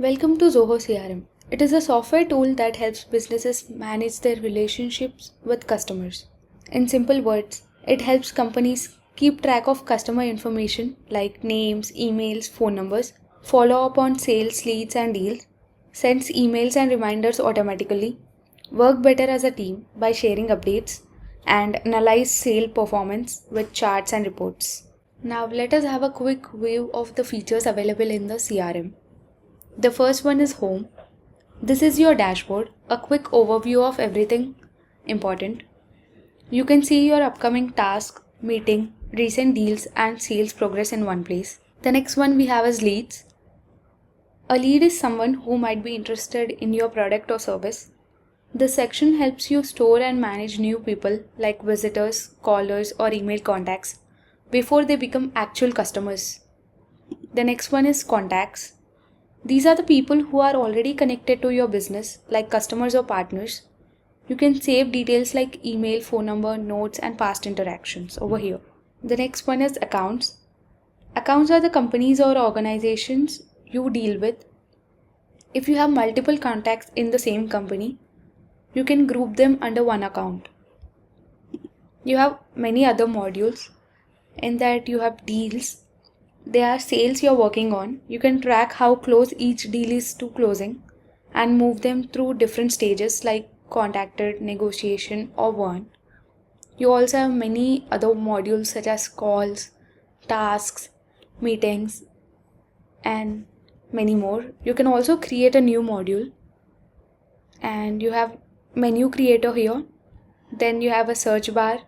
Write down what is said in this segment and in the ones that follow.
Welcome to Zoho CRM. It is a software tool that helps businesses manage their relationships with customers. In simple words, it helps companies keep track of customer information like names, emails, phone numbers, follow up on sales leads and deals, sends emails and reminders automatically, work better as a team by sharing updates, and analyze sale performance with charts and reports. Now let us have a quick view of the features available in the CRM. The first one is Home. This is your dashboard, a quick overview of everything important. You can see your upcoming task, meeting, recent deals, and sales progress in one place. The next one we have is Leads. A lead is someone who might be interested in your product or service. This section helps you store and manage new people like visitors, callers, or email contacts before they become actual customers. The next one is Contacts. These are the people who are already connected to your business, like customers or partners. You can save details like email, phone number, notes, and past interactions over here. The next one is Accounts. Accounts are the companies or organizations you deal with. If you have multiple contacts in the same company, you can group them under one account. You have many other modules. In that, you have Deals. They are sales you're working on. You can track how close each deal is to closing and move them through different stages like contacted, negotiation, or won. You also have many other modules such as calls, tasks, meetings, and many more. You can also create a new module, and you have menu creator here. Then you have a search bar.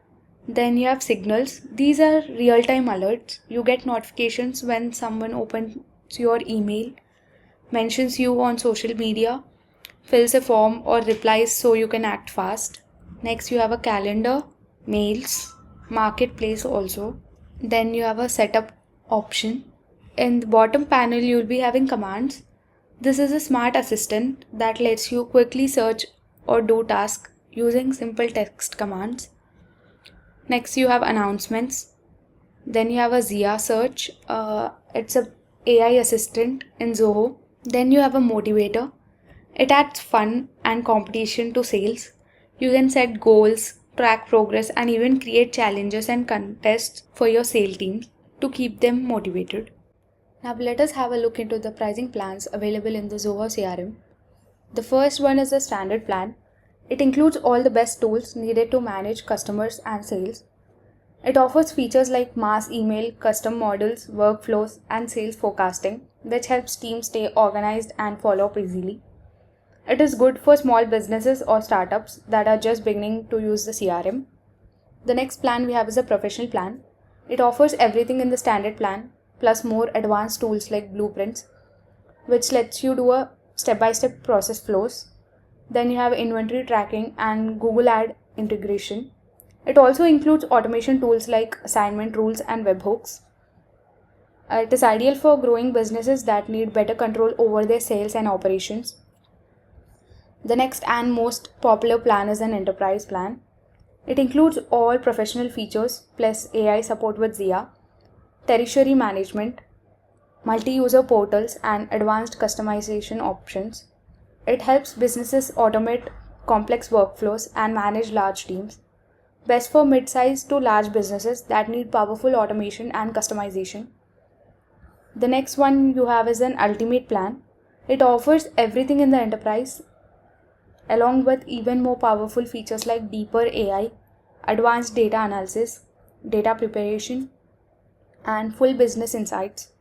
Then you have signals. These are real-time alerts. You get notifications when someone opens your email, mentions you on social media, fills a form, or replies so you can act fast. Next, you have a calendar, mails, marketplace also. Then you have a setup option. In the bottom panel, you'll be having commands. This is a smart assistant that lets you quickly search or do tasks using simple text commands. Next, you have announcements. Then you have a Zia search. It's a AI assistant in Zoho. Then you have a motivator. It adds fun and competition to sales. You can set goals, track progress, and even create challenges and contests for your sales teams to keep them motivated. Now let us have a look into the pricing plans available in the Zoho CRM. The first one is the standard plan. It includes all the best tools needed to manage customers and sales. It offers features like mass email, custom models, workflows, and sales forecasting, which helps teams stay organized and follow up easily. It is good for small businesses or startups that are just beginning to use the CRM. The next plan we have is a professional plan. It offers everything in the standard plan, plus more advanced tools like blueprints, which lets you do a step-by-step process flows. Then you have inventory tracking and Google Ad integration. It also includes automation tools like assignment rules and webhooks. It is ideal for growing businesses that need better control over their sales and operations. The next and most popular plan is an enterprise plan. It includes all professional features plus AI support with Zia, tertiary management, multi-user portals, and advanced customization options. It helps businesses automate complex workflows and manage large teams. Best for mid-sized to large businesses that need powerful automation and customization. The next one you have is an ultimate plan. It offers everything in the enterprise along with even more powerful features like deeper AI, advanced data analysis, data preparation, and full business insights.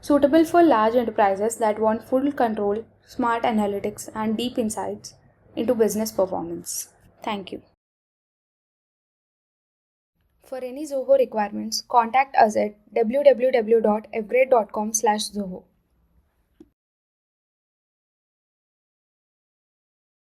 Suitable for large enterprises that want full control, smart analytics, and deep insights into business performance. Thank you. For any Zoho requirements, contact us at www.evgrade.com/zoho.